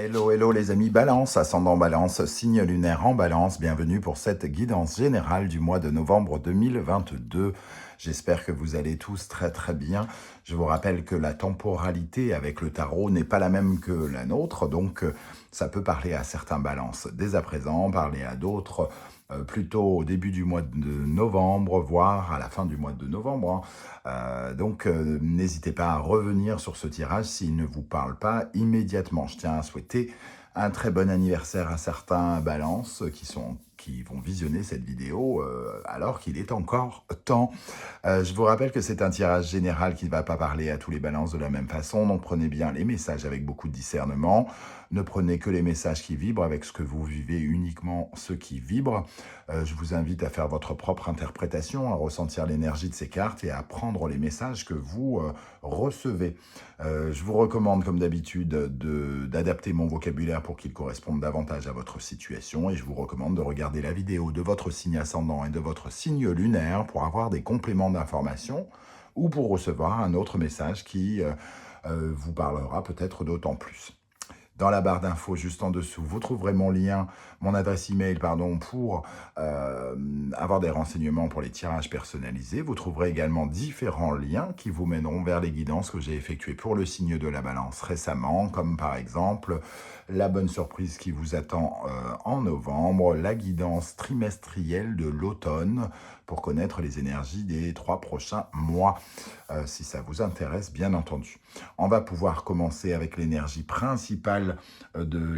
Hello, hello les amis Balance, ascendant Balance, signe lunaire en Balance. Bienvenue pour cette guidance générale du mois de novembre 2022. J'espère que vous allez tous très très bien. Je vous rappelle que la temporalité avec le tarot n'est pas la même que la nôtre, donc ça peut parler à certains balances dès à présent, parler à d'autres plutôt au début du mois de novembre, voire à la fin du mois de novembre. Donc n'hésitez pas à revenir sur ce tirage s'il ne vous parle pas immédiatement. Je tiens à souhaiter un très bon anniversaire à certains balances qui vont visionner cette vidéo alors qu'il est encore temps. Je vous rappelle que c'est un tirage général qui ne va pas parler à tous les balances de la même façon, donc prenez bien les messages avec beaucoup de discernement. Ne prenez que les messages qui vibrent avec ce que vous vivez, uniquement ceux qui vibrent. Je vous invite à faire votre propre interprétation, à ressentir l'énergie de ces cartes et à prendre les messages que vous recevez. Je vous recommande, comme d'habitude, d'adapter mon vocabulaire pour qu'il corresponde davantage à votre situation et je vous recommande de regarder la vidéo de votre signe ascendant et de votre signe lunaire pour avoir des compléments d'information ou pour recevoir un autre message qui vous parlera peut-être d'autant plus. Dans la barre d'infos juste en dessous, vous trouverez mon adresse email pour avoir des renseignements pour les tirages personnalisés. Vous trouverez également différents liens qui vous mèneront vers les guidances que j'ai effectuées pour le signe de la balance récemment, comme par exemple la bonne surprise qui vous attend en novembre, la guidance trimestrielle de l'automne pour connaître les énergies des 3 prochains mois, si ça vous intéresse bien entendu. On va pouvoir commencer avec l'énergie principale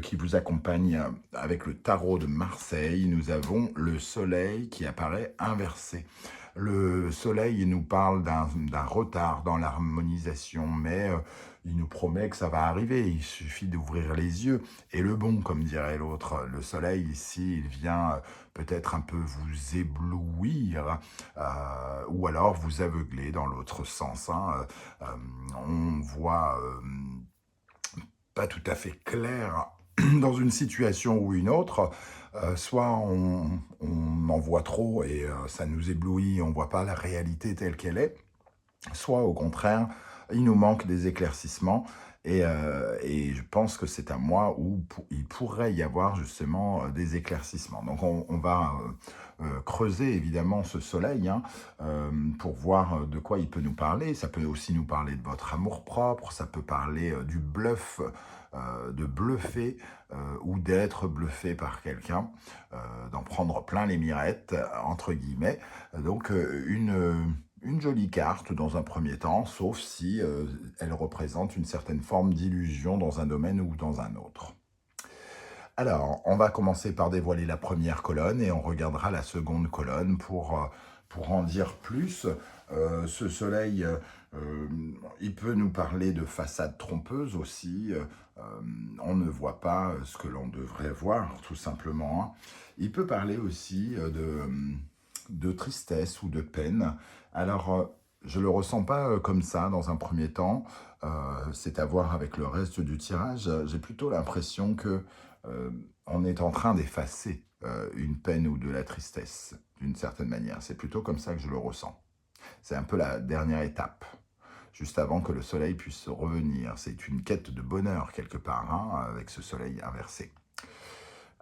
qui vous accompagne avec le tarot de Marseille. Nous avons le soleil qui apparaît inversé. Le soleil nous parle d'un retard dans l'harmonisation, mais il nous promet que ça va arriver. Il suffit d'ouvrir les yeux. Et le bon, comme dirait l'autre, le soleil ici, il vient peut-être un peu vous éblouir ou alors vous aveugler dans l'autre sens. On voit pas tout à fait clair dans une situation ou une autre. Soit on en voit trop et ça nous éblouit, on ne voit pas la réalité telle qu'elle est, soit au contraire, il nous manque des éclaircissements et je pense que c'est un mois où il pourrait y avoir justement des éclaircissements. Donc on va creuser évidemment ce soleil pour voir de quoi il peut nous parler. Ça peut aussi nous parler de votre amour-propre, ça peut parler du bluff, de bluffer ou d'être bluffé par quelqu'un, d'en prendre plein les mirettes, entre guillemets. Donc une jolie carte dans un premier temps, sauf si elle représente une certaine forme d'illusion dans un domaine ou dans un autre. Alors, on va commencer par dévoiler la première colonne et on regardera la seconde colonne pour en dire plus. Ce soleil, il peut nous parler de façade trompeuse aussi. On ne voit pas ce que l'on devrait voir, tout simplement. Il peut parler aussi de tristesse ou de peine. Alors, je ne le ressens pas comme ça dans un premier temps. C'est à voir avec le reste du tirage. J'ai plutôt l'impression que on est en train d'effacer une peine ou de la tristesse, d'une certaine manière. C'est plutôt comme ça que je le ressens. C'est un peu la dernière étape, juste avant que le soleil puisse revenir. C'est une quête de bonheur quelque part, avec ce soleil inversé.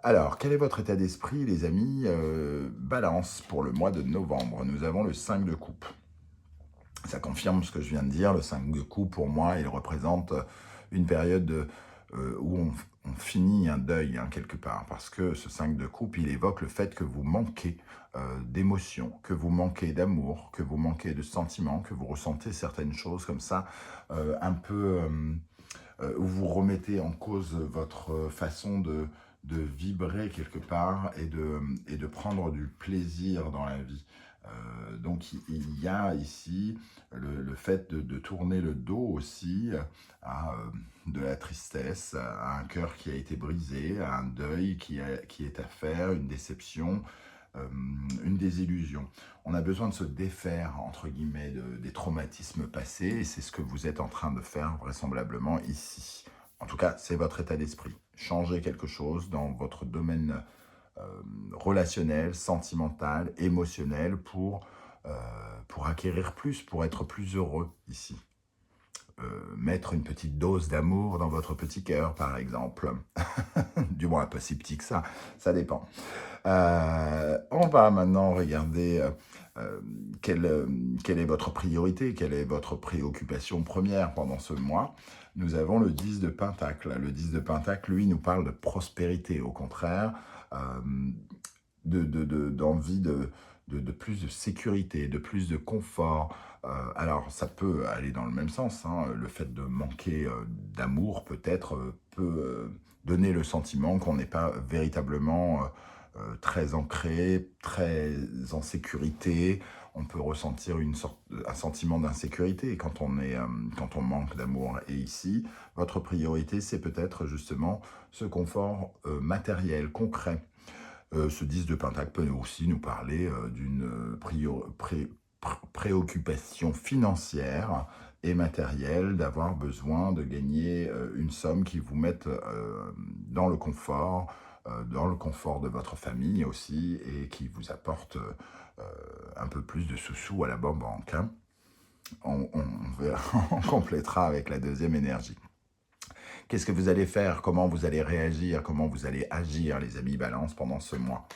Alors, quel est votre état d'esprit, les amis Balance, pour le mois de novembre. Nous avons le 5 de coupe. Ça confirme ce que je viens de dire. Le 5 de coupe, pour moi, il représente une période où on finit un deuil, quelque part. Parce que ce 5 de coupe, il évoque le fait que vous manquez d'émotions, que vous manquez d'amour, que vous manquez de sentiments, que vous ressentez certaines choses comme ça, un peu où vous remettez en cause votre façon de vibrer quelque part et de prendre du plaisir dans la vie. Donc il y a ici le fait de tourner le dos aussi à de la tristesse, à un cœur qui a été brisé, à un deuil qui est à faire, une déception, une désillusion. On a besoin de se défaire, entre guillemets, des traumatismes passés, et c'est ce que vous êtes en train de faire vraisemblablement ici. En tout cas, c'est votre état d'esprit. Changez quelque chose dans votre domaine relationnel, sentimental, émotionnel pour acquérir plus, pour être plus heureux ici. mettre une petite dose d'amour dans votre petit cœur, par exemple. Du moins, pas si petit que ça dépend. On va maintenant regarder euh, quelle est votre priorité, quelle est votre préoccupation première pendant ce mois. Nous avons le 10 de Pentacle. Le 10 de Pentacle, lui, nous parle de prospérité, au contraire, euh, d'envie de plus de sécurité, de plus de confort. Alors, ça peut aller dans le même sens, hein. Le fait de manquer d'amour, peut-être, peut donner le sentiment qu'on n'est pas véritablement très ancré, très en sécurité. On peut ressentir un sentiment d'insécurité quand quand on manque d'amour. Et ici, votre priorité, c'est peut-être justement ce confort matériel, concret. Ce 10 de Pentacle peut aussi nous parler d'une préoccupation financière et matérielle, d'avoir besoin de gagner une somme qui vous mette dans le confort de votre famille aussi, et qui vous apporte un peu plus de sous-sous à la banque, hein. On complétera avec la deuxième énergie. Qu'est-ce que vous allez faire? Comment vous allez réagir? Comment vous allez agir, les amis Balance, pendant ce mois?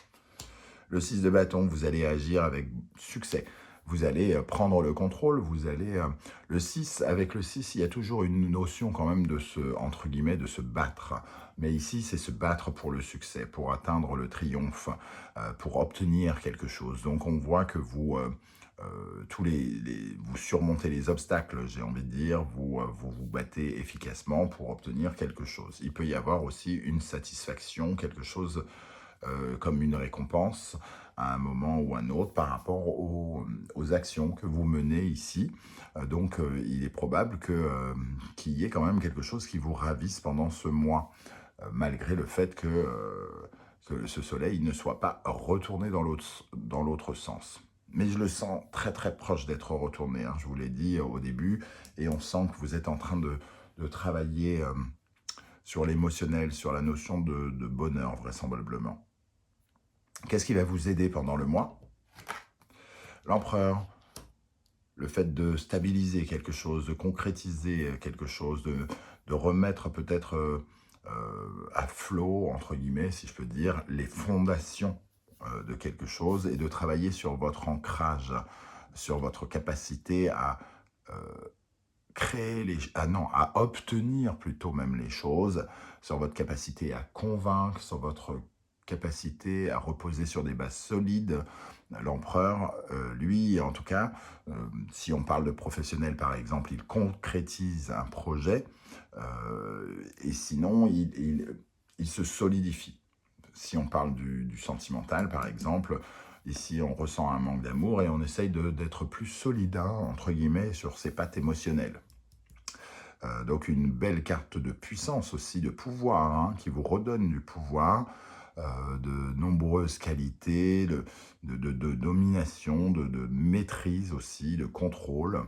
Le 6 de bâton, vous allez agir avec succès. Vous allez prendre le contrôle, vous allez... le 6, avec le 6, il y a toujours une notion quand même de entre guillemets, de se battre. Mais ici, c'est se battre pour le succès, pour atteindre le triomphe, pour obtenir quelque chose. Donc on voit que vous... vous surmontez les obstacles, j'ai envie de dire, vous battez efficacement pour obtenir quelque chose. Il peut y avoir aussi une satisfaction, quelque chose comme une récompense à un moment ou un autre par rapport aux actions que vous menez ici. Donc il est probable qu'il y ait quand même quelque chose qui vous ravisse pendant ce mois, malgré le fait que ce soleil ne soit pas retourné dans l'autre sens. Mais je le sens très très proche d'être retourné, hein, je vous l'ai dit au début, et on sent que vous êtes en train de travailler sur l'émotionnel, sur la notion de bonheur, vraisemblablement. Qu'est-ce qui va vous aider pendant le mois? L'empereur, le fait de stabiliser quelque chose, de concrétiser quelque chose, de remettre peut-être à flot, entre guillemets, si je peux dire, les fondations de quelque chose, et de travailler sur votre ancrage, sur votre capacité à créer à obtenir plutôt même les choses, sur votre capacité à convaincre, sur votre capacité à reposer sur des bases solides. L'empereur, lui, en tout cas, si on parle de professionnel par exemple, il concrétise un projet, et sinon il se solidifie. Si on parle du sentimental par exemple, ici on ressent un manque d'amour et on essaye d'être plus solide, hein, entre guillemets, sur ses pattes émotionnelles. Donc une belle carte de puissance aussi, de pouvoir, hein, qui vous redonne du pouvoir, de nombreuses qualités, de domination, de maîtrise aussi, de contrôle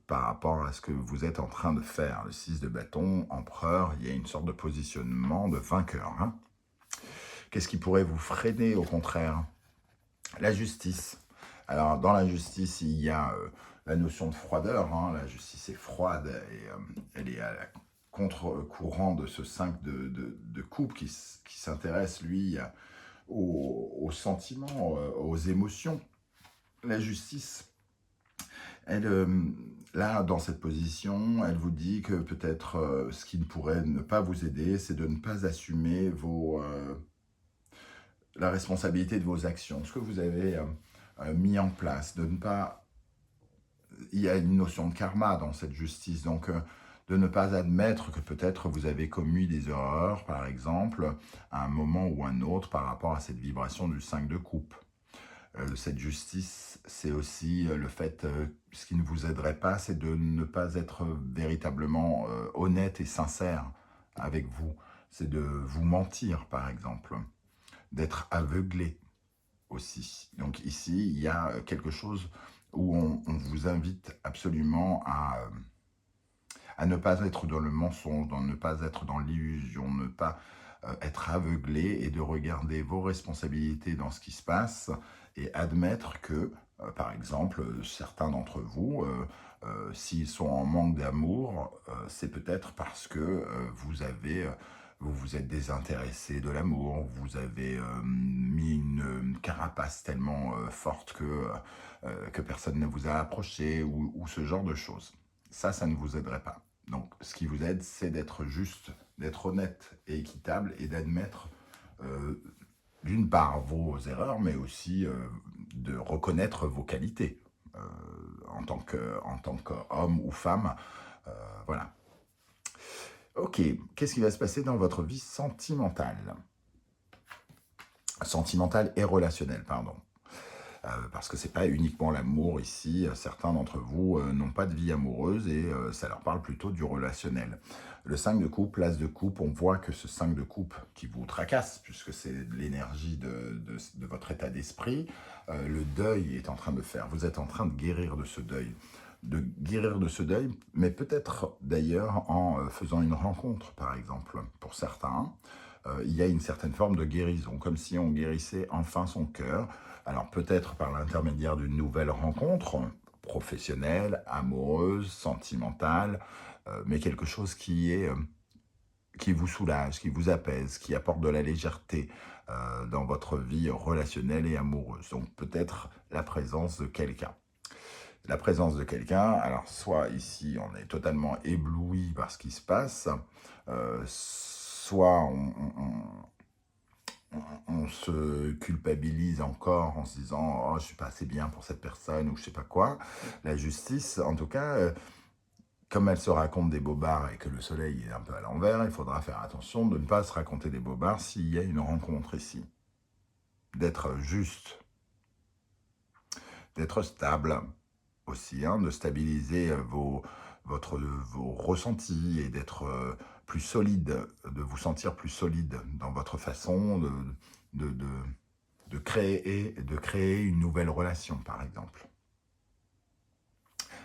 par rapport à ce que vous êtes en train de faire. Le 6 de bâton, empereur, il y a une sorte de positionnement de vainqueur, hein. Qu'est-ce qui pourrait vous freiner au contraire? La justice. Alors dans la justice, il y a la notion de froideur, hein. La justice est froide et elle est à la contre-courant de ce 5 de coupe qui s'intéresse, lui, aux sentiments, aux émotions. La justice, elle, là, dans cette position, elle vous dit que peut-être ce qui pourrait ne pas vous aider, c'est de ne pas assumer la responsabilité de vos actions, ce que vous avez mis en place, de ne pas... Il y a une notion de karma dans cette justice, donc de ne pas admettre que peut-être vous avez commis des erreurs, par exemple, à un moment ou un autre par rapport à cette vibration du 5 de coupe. Cette justice, c'est aussi le fait, ce qui ne vous aiderait pas, c'est de ne pas être véritablement honnête et sincère avec vous. C'est de vous mentir, par exemple, d'être aveuglé aussi. Donc ici, il y a quelque chose où on vous invite absolument à ne pas être dans le mensonge, ne pas être dans l'illusion, ne pas être aveuglé, et de regarder vos responsabilités dans ce qui se passe et admettre que Par exemple, certains d'entre vous, s'ils sont en manque d'amour, c'est peut-être parce que vous vous êtes désintéressé de l'amour, vous avez mis une carapace tellement forte que personne ne vous a approché, ou ce genre de choses. Ça ne vous aiderait pas. Donc, ce qui vous aide, c'est d'être juste, d'être honnête et équitable, et d'admettre euh, d'une part vos erreurs, mais aussi de reconnaître vos qualités en tant qu'homme ou femme. Voilà. Ok, qu'est-ce qui va se passer dans votre vie sentimentale? Sentimentale et relationnelle, pardon. Parce que c'est pas uniquement l'amour ici. Certains d'entre vous n'ont pas de vie amoureuse, et ça leur parle plutôt du relationnel. Le 5 de coupe, l'as de coupe, on voit que ce 5 de coupe qui vous tracasse, puisque c'est l'énergie de votre état d'esprit, le deuil est en train de faire. Vous êtes en train de guérir de ce deuil. De guérir de ce deuil, mais peut-être d'ailleurs en faisant une rencontre, par exemple, pour certains. Il y a une certaine forme de guérison, comme si on guérissait enfin son cœur. Alors peut-être par l'intermédiaire d'une nouvelle rencontre, professionnelle, amoureuse, sentimentale, mais quelque chose qui vous soulage, qui vous apaise, qui apporte de la légèreté dans votre vie relationnelle et amoureuse. Donc peut-être la présence de quelqu'un. La présence de quelqu'un, alors soit ici on est totalement ébloui par ce qui se passe, soit on se culpabilise encore en se disant « Oh, je suis pas assez bien pour cette personne » ou je sais pas quoi. La justice, en tout cas, comme elle se raconte des bobards et que le soleil est un peu à l'envers, il faudra faire attention de ne pas se raconter des bobards s'il y a une rencontre ici. D'être juste, d'être stable aussi, hein, de stabiliser vos ressentis, et d'être plus solide, de vous sentir plus solide dans votre façon de, de, de créer une nouvelle relation, par exemple.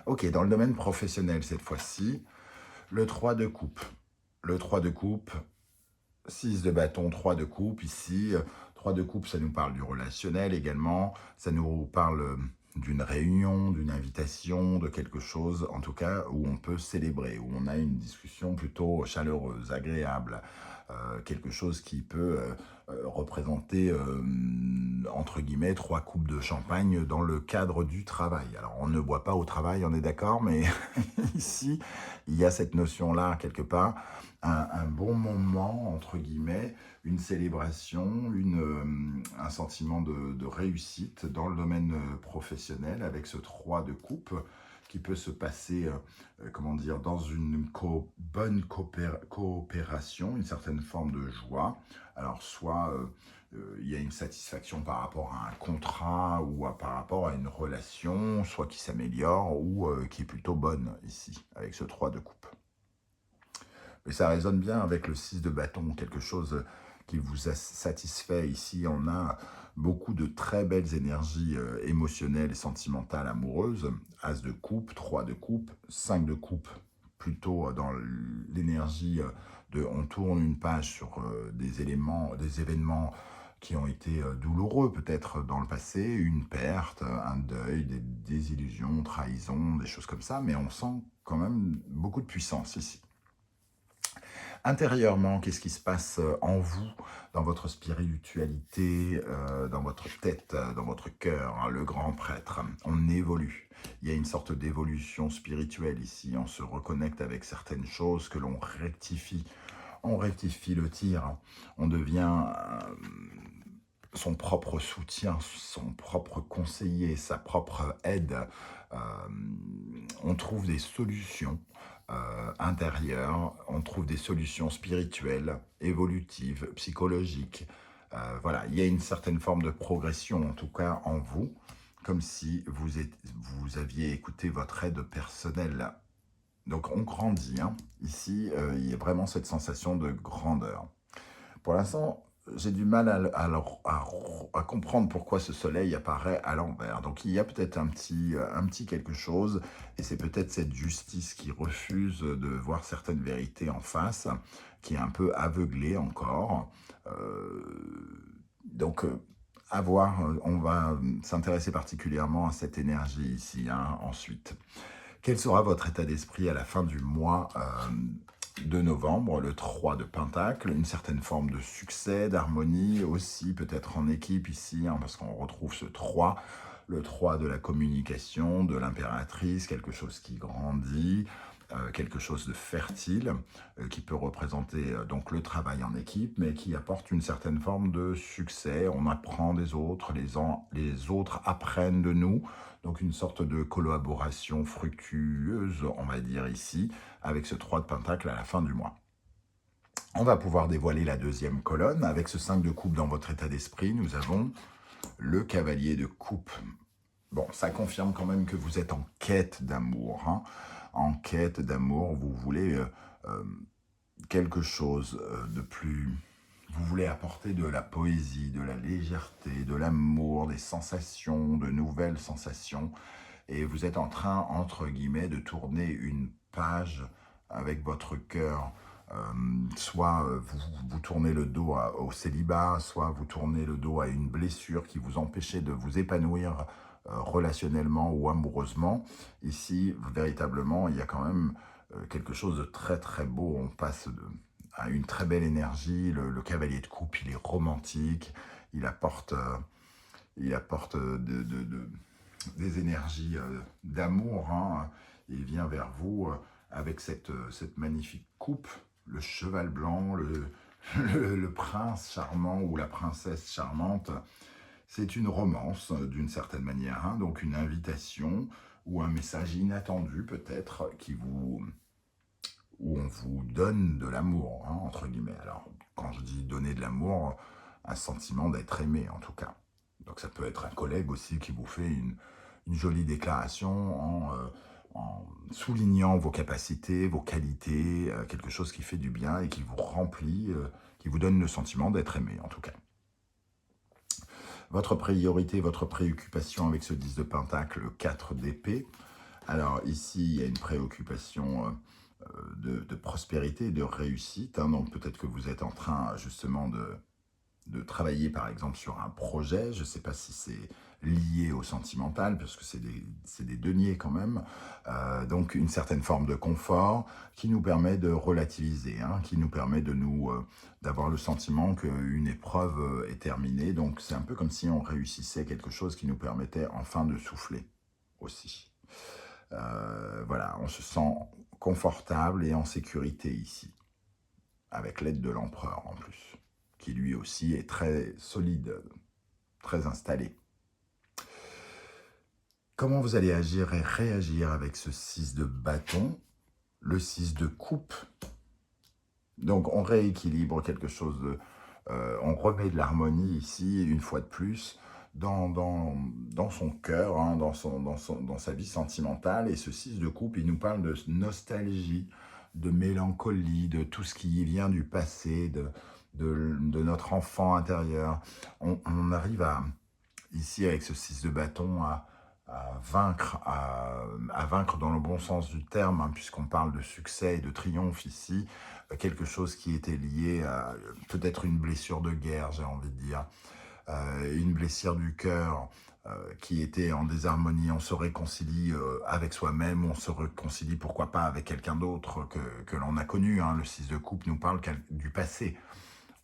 Ok, dans le domaine professionnel, cette fois-ci, le 3 de coupe. Le 3 de coupe, 6 de bâton, 3 de coupe, ici. 3 de coupe, ça nous parle du relationnel également. Ça nous parle d'une réunion, d'une invitation, de quelque chose, en tout cas, où on peut célébrer, où on a une discussion plutôt chaleureuse, agréable. Quelque chose qui peut représenter, entre guillemets, 3 coupes de champagne dans le cadre du travail. Alors, on ne boit pas au travail, on est d'accord, mais ici, il y a cette notion-là, quelque part, un bon moment, entre guillemets, une célébration, un sentiment de réussite dans le domaine professionnel, avec ce 3 de coupe qui peut se passer, comment dire, dans une bonne coopération, une certaine forme de joie. Alors, soit il y a une satisfaction par rapport à un contrat, ou par rapport à une relation, soit qui s'améliore, ou qui est plutôt bonne ici, avec ce 3 de coupe. Et ça résonne bien avec le 6 de bâton, quelque chose qui vous a satisfait. Ici, on a beaucoup de très belles énergies émotionnelles et sentimentales, amoureuses. As de coupe, 3 de coupe, 5 de coupe, plutôt dans l'énergie de on tourne une page sur des événements qui ont été douloureux peut-être dans le passé, une perte, un deuil, des désillusions, trahisons, des choses comme ça, mais on sent quand même beaucoup de puissance ici. Intérieurement, qu'est-ce qui se passe en vous, dans votre spiritualité, dans votre tête, dans votre cœur, hein, le grand prêtre? On évolue. Il y a une sorte d'évolution spirituelle ici. On se reconnecte avec certaines choses que l'on rectifie. On rectifie le tir. On devient son propre soutien, son propre conseiller, sa propre aide. On trouve des solutions intérieures, on trouve des solutions spirituelles, évolutives, psychologiques. Voilà, il y a une certaine forme de progression, en tout cas en vous, comme si vous aviez écouté votre aide personnelle. Donc on grandit, hein. Ici, il y a vraiment cette sensation de grandeur. Pour l'instant, j'ai du mal à comprendre pourquoi ce soleil apparaît à l'envers. Donc il y a peut-être un petit quelque chose, et c'est peut-être cette justice qui refuse de voir certaines vérités en face, qui est un peu aveuglée encore. Donc on va s'intéresser particulièrement à cette énergie ici, hein, ensuite. Quel sera votre état d'esprit à la fin du mois de novembre, le 3 de Pentacle, une certaine forme de succès, d'harmonie, aussi peut-être en équipe ici, hein, parce qu'on retrouve ce 3, le 3 de la communication, de l'impératrice, quelque chose qui grandit, quelque chose de fertile, qui peut représenter donc le travail en équipe, mais qui apporte une certaine forme de succès. On apprend des autres, les autres apprennent de nous, donc une sorte de collaboration fructueuse, on va dire ici, avec ce 3 de Pentacle à la fin du mois. On va pouvoir dévoiler la deuxième colonne. Avec ce 5 de coupe dans votre état d'esprit, nous avons le cavalier de coupe. Bon, ça confirme quand même que vous êtes en quête d'amour, hein. En quête d'amour, vous voulez quelque chose de plus... Vous voulez apporter de la poésie, de la légèreté, de l'amour, des sensations, de nouvelles sensations. Et vous êtes en train, entre guillemets, de tourner une page avec votre cœur. Soit vous tournez le dos au célibat, soit vous tournez le dos à une blessure qui vous empêchait de vous épanouir relationnellement ou amoureusement. Ici, véritablement, il y a quand même quelque chose de très très beau. On passe à une très belle énergie. Le cavalier de coupe, il est romantique. Il apporte des énergies d'amour, hein. Il vient vers vous avec cette magnifique coupe, le cheval blanc, le prince charmant ou la princesse charmante. C'est une romance d'une certaine manière, hein, donc une invitation ou un message inattendu peut-être où on vous donne de l'amour, hein, entre guillemets. Alors, quand je dis donner de l'amour, un sentiment d'être aimé en tout cas. Donc ça peut être un collègue aussi qui vous fait une jolie déclaration en soulignant vos capacités, vos qualités, quelque chose qui fait du bien et qui vous remplit, qui vous donne le sentiment d'être aimé en tout cas. Votre priorité, votre préoccupation avec ce 10 de Pentacle, le 4 d'épée. Alors ici, il y a une préoccupation de prospérité, de réussite, hein, donc peut-être que vous êtes en train justement de travailler par exemple sur un projet. Je ne sais pas si c'est lié au sentimental, parce que c'est des deniers quand même. Donc une certaine forme de confort qui nous permet de relativiser, hein, qui nous permet d'avoir le sentiment qu'une épreuve est terminée. Donc c'est un peu comme si on réussissait quelque chose qui nous permettait enfin de souffler aussi. Voilà, on se sent confortable et en sécurité ici, avec l'aide de l'empereur en plus, qui lui aussi est très solide, très installé. Comment vous allez agir et réagir avec ce 6 de bâton, le 6 de coupe? Donc on rééquilibre quelque chose, on remet de l'harmonie ici, une fois de plus, dans son cœur, hein, dans sa vie sentimentale. Et ce 6 de coupe, il nous parle de nostalgie, de mélancolie, de tout ce qui vient du passé, de notre enfant intérieur. On arrive ici avec ce 6 de bâton à vaincre dans le bon sens du terme, hein, puisqu'on parle de succès et de triomphe ici, quelque chose qui était lié à peut-être une blessure de guerre, j'ai envie de dire, une blessure du cœur qui était en désharmonie. On se réconcilie avec soi-même, on se réconcilie pourquoi pas avec quelqu'un d'autre que l'on a connu, hein. Le 6 de coupe nous parle du passé.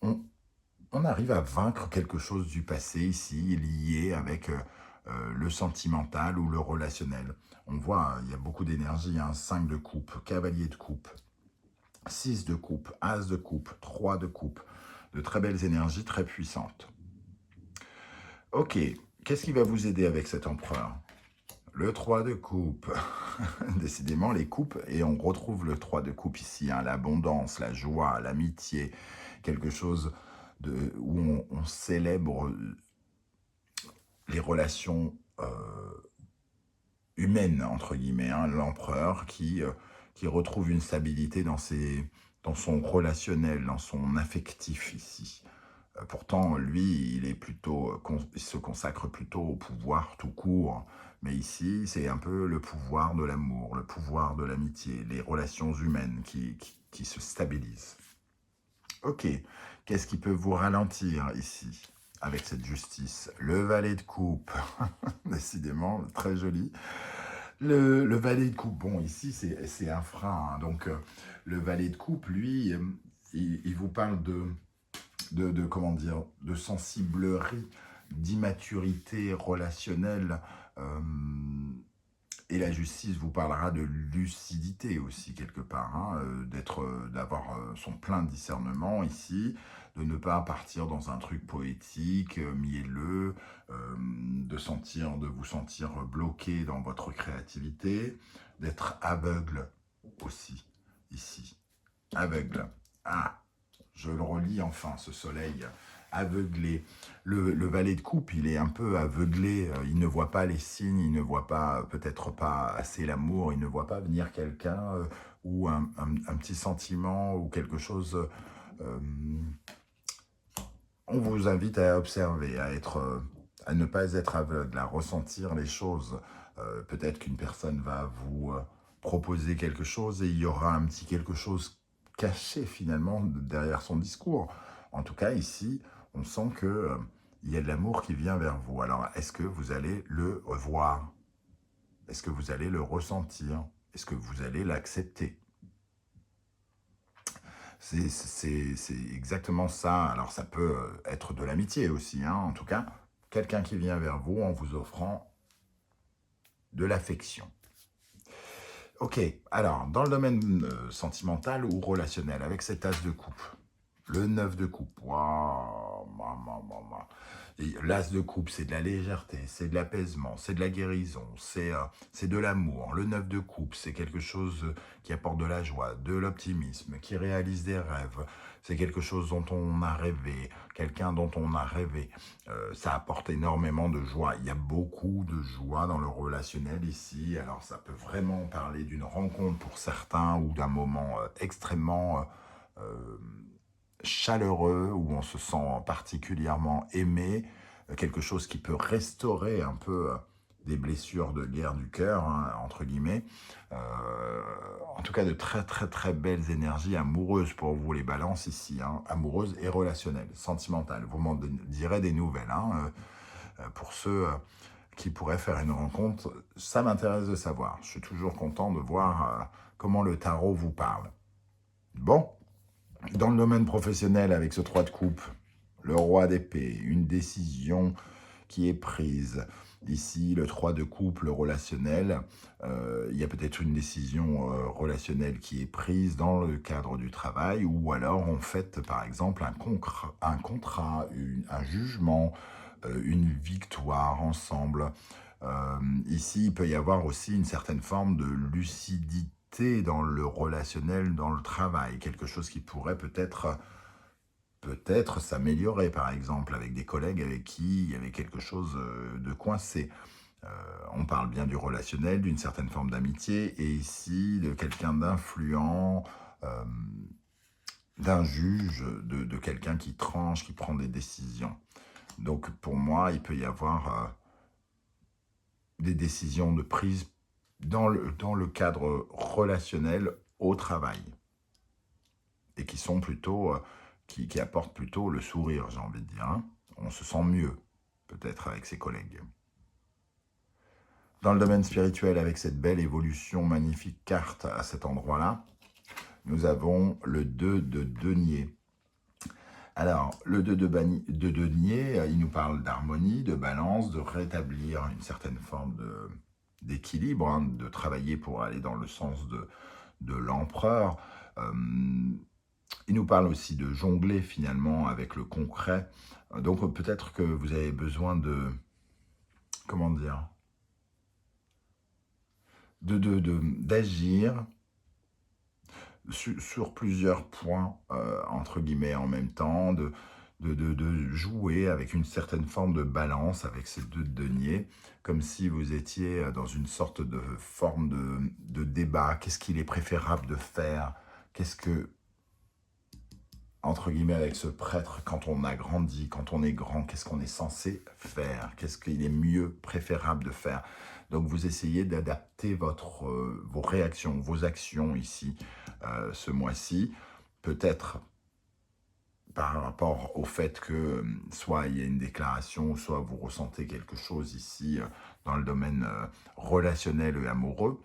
On arrive à vaincre quelque chose du passé ici, lié avec le sentimental ou le relationnel. On voit, il y a beaucoup d'énergie, hein, 5 de coupe, cavalier de coupe, 6 de coupe, as de coupe, 3 de coupe, de très belles énergies très puissantes. Ok, qu'est-ce qui va vous aider avec cet empereur? Le 3 de coupe, décidément les coupes, et on retrouve le 3 de coupe ici, hein, l'abondance, la joie, l'amitié, quelque chose où on célèbre les relations humaines, entre guillemets, hein, l'empereur qui retrouve une stabilité dans son relationnel, dans son affectif ici. Pourtant, lui, il se consacre plutôt au pouvoir tout court. Mais ici, c'est un peu le pouvoir de l'amour, le pouvoir de l'amitié, les relations humaines qui se stabilisent. Ok, qu'est-ce qui peut vous ralentir ici? avec cette justice. Le valet de coupe, décidément, très joli. Le valet de coupe, bon, ici, c'est un frein. Hein. Donc, le valet de coupe, lui, il vous parle comment dire, de sensiblerie, d'immaturité relationnelle. Et la justice vous parlera de lucidité aussi, quelque part, hein, d'avoir son plein discernement ici, de ne pas partir dans un truc poétique, mielleux, de vous sentir bloqué dans votre créativité, d'être aveugle aussi, ici. Aveugle. Ah, je le relis enfin, ce soleil aveuglé. Le valet de coupe, il est un peu aveuglé, il ne voit pas les signes, il ne voit pas, peut-être pas assez l'amour, il ne voit pas venir quelqu'un ou un petit sentiment ou quelque chose. On vous invite à observer, à ne pas être aveugle, à ressentir les choses. Peut-être qu'une personne va vous proposer quelque chose et il y aura un petit quelque chose caché finalement derrière son discours. En tout cas, ici, on sent que il y a de l'amour qui vient vers vous. Alors, est-ce que vous allez le voir? Est-ce que vous allez le ressentir? Est-ce que vous allez l'accepter? C'est exactement ça. Alors, ça peut être de l'amitié aussi, hein. En tout cas, quelqu'un qui vient vers vous en vous offrant de l'affection. Ok, alors, dans le domaine sentimental ou relationnel, avec cet as de coupe, le 9 de coupe, waouh, l'as de coupe, c'est de la légèreté, c'est de l'apaisement, c'est de la guérison, c'est de l'amour. Le 9 de coupe, c'est quelque chose qui apporte de la joie, de l'optimisme, qui réalise des rêves. C'est quelque chose dont on a rêvé, quelqu'un dont on a rêvé. Ça apporte énormément de joie. Il y a beaucoup de joie dans le relationnel ici. Alors ça peut vraiment parler d'une rencontre pour certains ou d'un moment extrêmement chaleureux, où on se sent particulièrement aimé, quelque chose qui peut restaurer un peu des blessures de guerre du cœur, hein, entre guillemets. En tout cas, de très très très belles énergies amoureuses pour vous les balances ici, hein, amoureuses et relationnelles, sentimentales. Vous m'en direz des nouvelles, hein, pour ceux qui pourraient faire une rencontre. Ça m'intéresse de savoir. Je suis toujours content de voir comment le tarot vous parle. Bon. Dans le domaine professionnel, avec ce 3 de coupe, le roi d'épée, une décision qui est prise. Ici, le 3 de coupe, le relationnel, il y a peut-être une décision relationnelle qui est prise dans le cadre du travail, ou alors on fait par exemple un contrat, un jugement, une victoire ensemble. Ici, il peut y avoir aussi une certaine forme de lucidité dans le relationnel, dans le travail, quelque chose qui pourrait peut-être s'améliorer, par exemple, avec des collègues avec qui il y avait quelque chose de coincé. On parle bien du relationnel, d'une certaine forme d'amitié, et ici, de quelqu'un d'influent, d'un juge, de quelqu'un qui tranche, qui prend des décisions. Donc, pour moi, il peut y avoir des décisions de prise dans le cadre relationnel au travail, et qui sont plutôt, qui apportent plutôt le sourire, j'ai envie de dire. Hein. On se sent mieux, peut-être, avec ses collègues. Dans le domaine spirituel, avec cette belle évolution, magnifique carte à cet endroit-là, nous avons le 2 de denier. Alors, le 2 de denier, il nous parle d'harmonie, de balance, de rétablir une certaine forme d'équilibre, hein, de travailler pour aller dans le sens de l'empereur. Il nous parle aussi de jongler finalement avec le concret. Donc peut-être que vous avez besoin de, comment dire, d'agir sur plusieurs points, entre guillemets, en même temps, de jouer avec une certaine forme de balance avec ces 2 deniers, comme si vous étiez dans une sorte de forme de débat. Qu'est-ce qu'il est préférable de faire? Qu'est-ce que, entre guillemets, avec ce prêtre, quand on a grandi, quand on est grand, qu'est-ce qu'on est censé faire? Qu'est-ce qu'il est mieux, préférable de faire? Donc, vous essayez d'adapter vos réactions, vos actions ici, ce mois-ci. Peut-être par rapport au fait que soit il y a une déclaration, soit vous ressentez quelque chose ici dans le domaine relationnel et amoureux,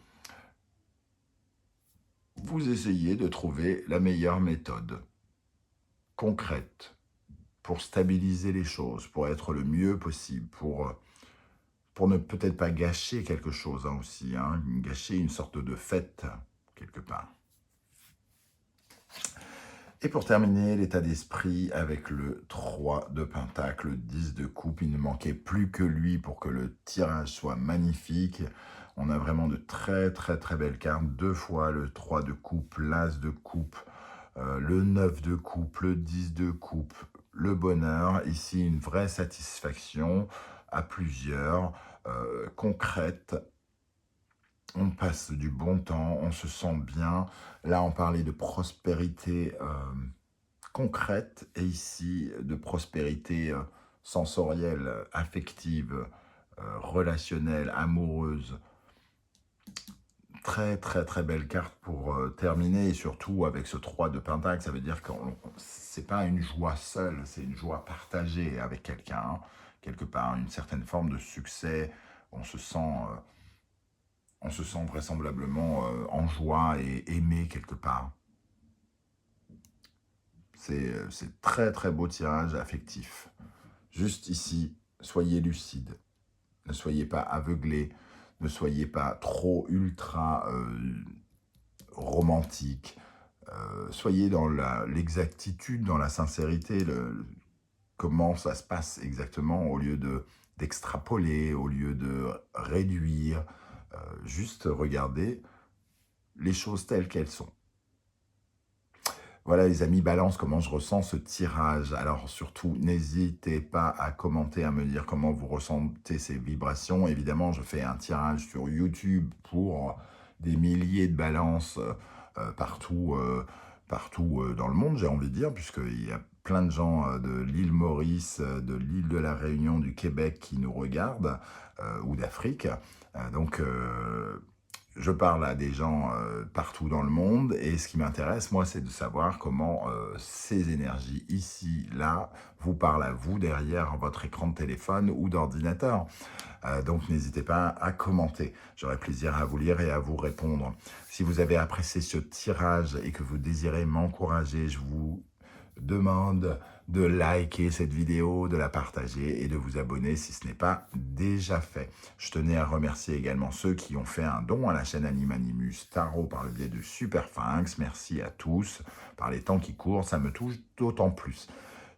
vous essayez de trouver la meilleure méthode concrète pour stabiliser les choses, pour être le mieux possible, pour ne peut-être pas gâcher quelque chose aussi, hein, gâcher une sorte de fête quelque part. Et pour terminer, l'état d'esprit avec le 3 de Pentacle, le 10 de coupe. Il ne manquait plus que lui pour que le tirage soit magnifique. On a vraiment de très très très belles cartes. 2 fois le 3 de coupe, l'As de coupe, le 9 de coupe, le 10 de coupe, le bonheur. Ici, une vraie satisfaction à plusieurs, concrète. On passe du bon temps, on se sent bien. Là, on parlait de prospérité concrète et ici de prospérité sensorielle, affective, relationnelle, amoureuse. Très très très belle carte pour terminer, et surtout avec ce 3 de Pentacle, ça veut dire que c'est pas une joie seule, c'est une joie partagée avec quelqu'un, hein. Quelque part, une certaine forme de succès, on se sent vraisemblablement en joie et aimé quelque part. C'est très très beau tirage affectif. Juste ici, soyez lucide. Ne soyez pas aveuglé. Ne soyez pas trop ultra romantique. Soyez dans l'exactitude, dans la sincérité, comment ça se passe exactement, au lieu d'extrapoler, au lieu de réduire. Juste regardez les choses telles qu'elles sont. Voilà les amis, Balance, comment je ressens ce tirage. Alors surtout, n'hésitez pas à commenter, à me dire comment vous ressentez ces vibrations. Évidemment, je fais un tirage sur YouTube pour des milliers de balances partout dans le monde, j'ai envie de dire, puisqu'il y a plein de gens de l'île Maurice, de l'île de la Réunion, du Québec qui nous regardent, ou d'Afrique. Donc, je parle à des gens partout dans le monde, et ce qui m'intéresse, moi, c'est de savoir comment ces énergies ici, là, vous parlent à vous derrière votre écran de téléphone ou d'ordinateur. Donc, n'hésitez pas à commenter. J'aurai plaisir à vous lire et à vous répondre. Si vous avez apprécié ce tirage et que vous désirez m'encourager, je vous demande de liker cette vidéo, de la partager et de vous abonner si ce n'est pas déjà fait. Je tenais à remercier également ceux qui ont fait un don à la chaîne Animanimus Tarot par le biais de Superphinx. Merci à tous. Par les temps qui courent, ça me touche d'autant plus.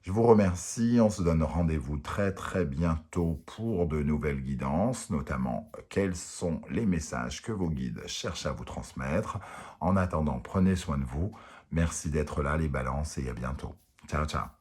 Je vous remercie, on se donne rendez-vous très très bientôt pour de nouvelles guidances, notamment quels sont les messages que vos guides cherchent à vous transmettre. En attendant, prenez soin de vous. Merci d'être là les balances et à bientôt. Ciao, ciao.